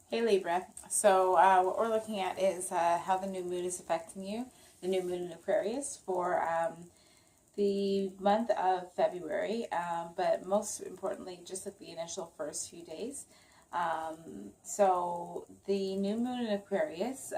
Hey Libra, so what we're looking at is how the new moon is affecting you, the new moon in Aquarius for the month of February, but most importantly, just like the initial first few days. So the new moon in Aquarius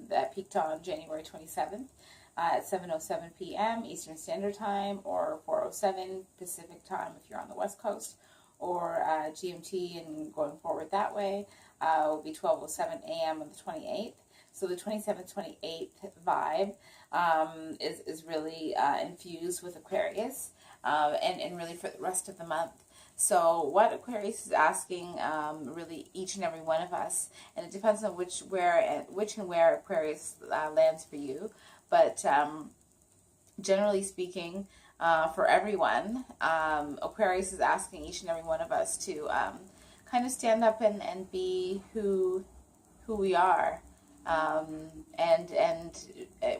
that peaked on January 27th at 7:07 p.m. Eastern Standard Time or 4:07 Pacific Time if you're on the West Coast, or GMT and going forward that way will be 12:07 a.m. on the 28th. So the 27th, 28th vibe is really infused with Aquarius and really for the rest of the month. So what Aquarius is asking really each and every one of us, and it depends on which and where Aquarius lands for you, but generally speaking, for everyone, Aquarius is asking each and every one of us to kind of stand up and be who we are. And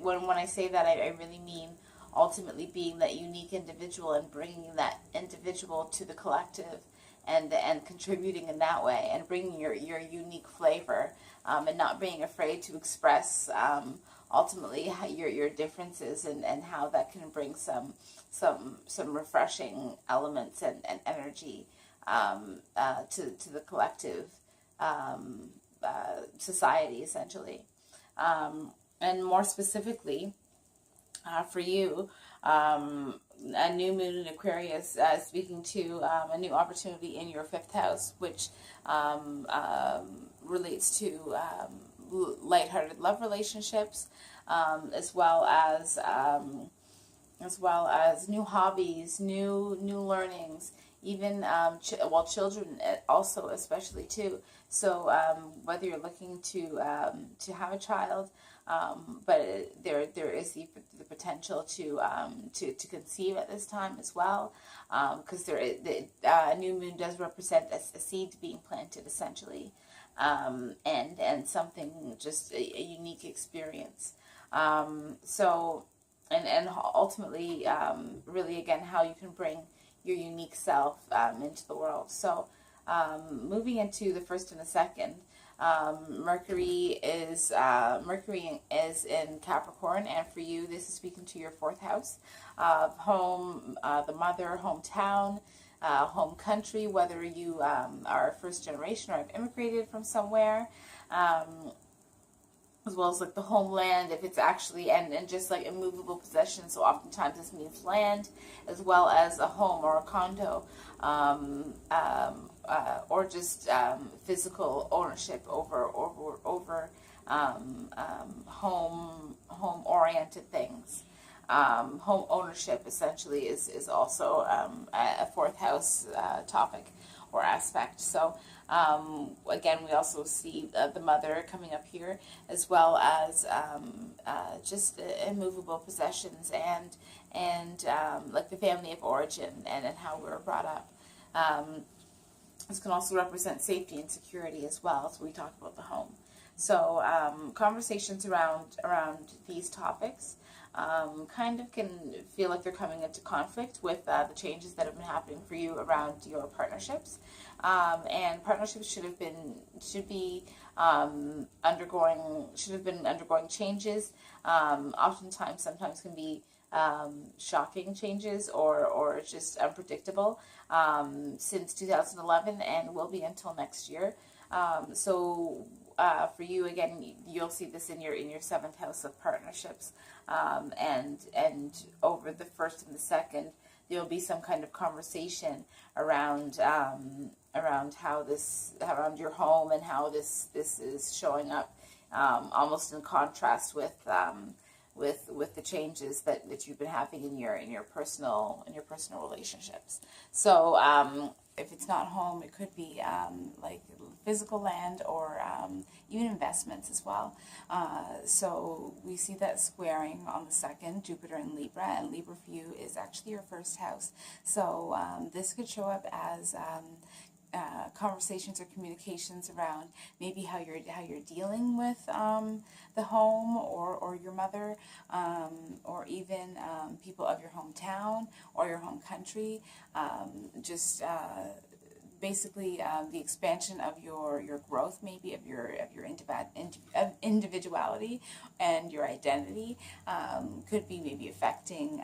when I say that, I really mean ultimately being that unique individual and bringing that individual to the collective and contributing in that way and bringing your unique flavor, and not being afraid to express ultimately your differences and how that can bring some refreshing elements and energy to the collective society, essentially. And more specifically, for you, a new moon in Aquarius speaking to a new opportunity in your fifth house, which relates to lighthearted love relationships, as well as new hobbies, new learnings, even children also, especially too. So whether you're looking to have a child, but there is the potential to conceive at this time as well, because a new moon does represent a seed being planted, essentially, and something, just a unique experience. So and ultimately, really again, how you can bring your unique self into the world. So moving into the first and the second, Mercury is in Capricorn, and for you, this is speaking to your fourth house of home, the mother, hometown, home country, whether you are first generation or have immigrated from somewhere, as well as like the homeland, if it's actually, and just like immovable possessions. So oftentimes this means land, as well as a home or a condo, or just physical ownership over home oriented things. Home ownership essentially is also a fourth house topic or aspect. So again, we also see the mother coming up here, as well as just immovable possessions and like the family of origin and how we were brought up. This can also represent safety and security as well. So we talked about the home. So conversations around these topics kind of can feel like they're coming into conflict with the changes that have been happening for you around your partnerships, and partnerships should have been undergoing changes. Oftentimes, sometimes can be shocking changes or just unpredictable, since 2011 and will be until next year. So for you, again, you'll see this in your seventh house of partnerships, and over the first and the second, there'll be some kind of conversation around around your home and how this is showing up, almost in contrast with the changes that you've been having in your personal relationships. So if it's not home, it could be like physical land or even investments as well. So we see that squaring on the second, Jupiter and Libra, and Libra for you is actually your first house. So this could show up as conversations or communications around maybe how you're dealing with the home or your mother, or even people of your hometown or your home country, just basically the expansion of your growth, maybe of your individuality and your identity, could be maybe affecting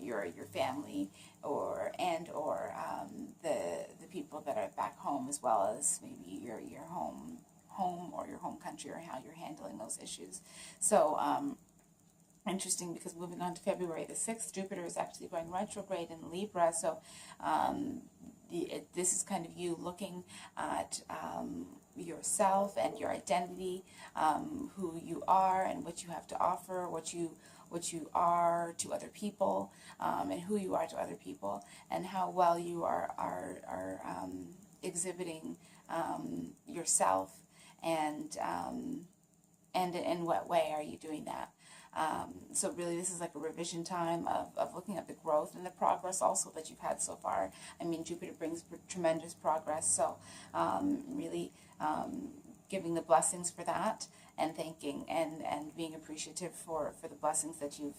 your family or the people that are back home, as well as maybe your home or your home country, or how you're handling those issues. So interesting, because moving on to February the 6th, Jupiter is actually going retrograde in Libra. So this is kind of you looking at yourself and your identity, who you are and what you have to offer, what you are to other people, and who you are to other people, and how well you are exhibiting yourself, and in what way are you doing that. So really, this is like a revision time of looking at the growth and the progress also that you've had so far. I mean, Jupiter brings tremendous progress, so really giving the blessings for that, and thanking and being appreciative for the blessings that you've,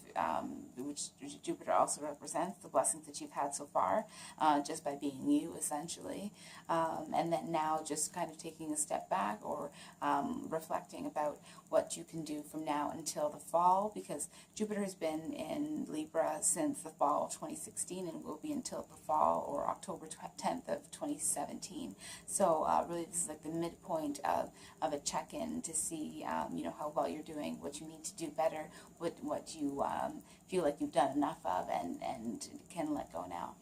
which Jupiter also represents, the blessings that you've had so far, just by being you, essentially. And then now just kind of taking a step back, or reflecting about what you can do from now until the fall, because Jupiter has been in Libra since the fall of 2016 and will be until the fall, or October 10th of 2017. So really, this is like the midpoint of a check-in to see how well you're doing, what you need to do better, what you feel like you've done enough of, and can let go now.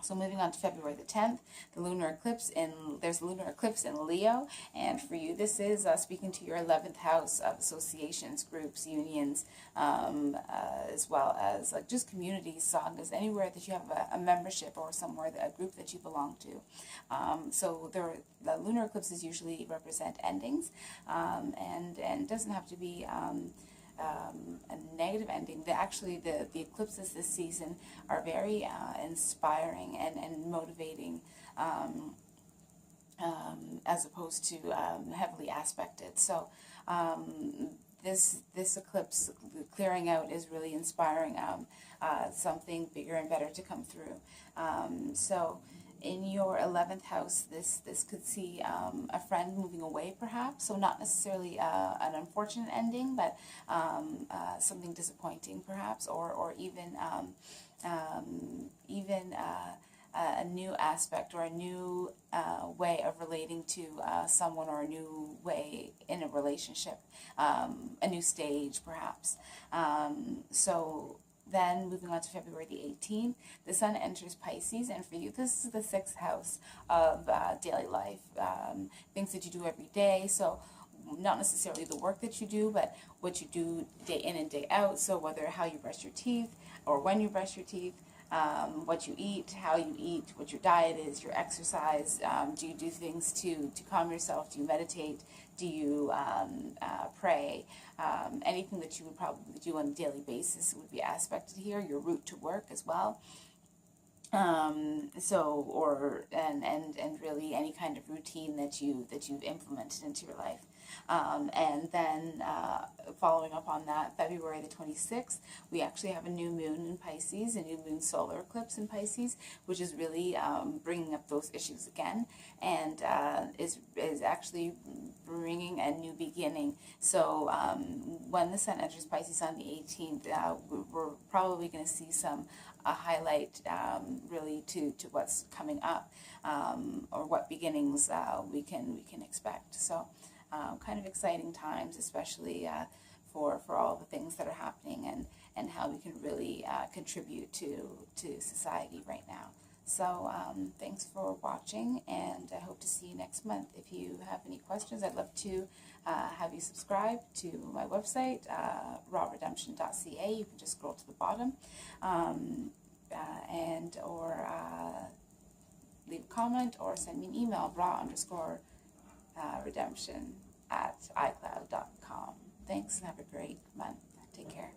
So moving on to February the 10th, there's a lunar eclipse in Leo, and for you this is speaking to your 11th house of associations, groups, unions, as well as like just communities, sanghas, anywhere that you have a membership, or somewhere, a group that you belong to. So the lunar eclipses usually represent endings, and doesn't have to be a negative ending. The eclipses this season are very inspiring and motivating, as opposed to heavily aspected. So this eclipse clearing out is really inspiring something bigger and better to come through. So in your 11th house, this could see a friend moving away, perhaps. So not necessarily an unfortunate ending, but something disappointing, perhaps, or even a new aspect, or a new way of relating to someone, or a new way in a relationship, a new stage, perhaps. So then moving on to February the 18th, the Sun enters Pisces, and for you this is the 6th house of daily life, things that you do every day. So not necessarily the work that you do, but what you do day in and day out. So whether how you brush your teeth, or when you brush your teeth, what you eat, how you eat, what your diet is, your exercise. Do you do things to calm yourself? Do you meditate? Do you pray? Anything that you would probably do on a daily basis would be aspected here. Your route to work as well. And really any kind of routine that you've implemented into your life. And then following up on that, February the 26th, we actually have a new moon in Pisces, a new moon solar eclipse in Pisces, which is really bringing up those issues again, and is actually bringing a new beginning. So when the Sun enters Pisces on the 18th, we're probably going to see a highlight really to what's coming up, or what beginnings we can expect. So kind of exciting times, especially for all the things that are happening, and how we can really contribute to society right now. So thanks for watching, and I hope to see you next month. If you have any questions, I'd love to have you subscribe to my website, rawredemption.ca. You can just scroll to the bottom, or leave a comment, or send me an email, raw_redemption@icloud.com. Thanks, and have a great month. Take care.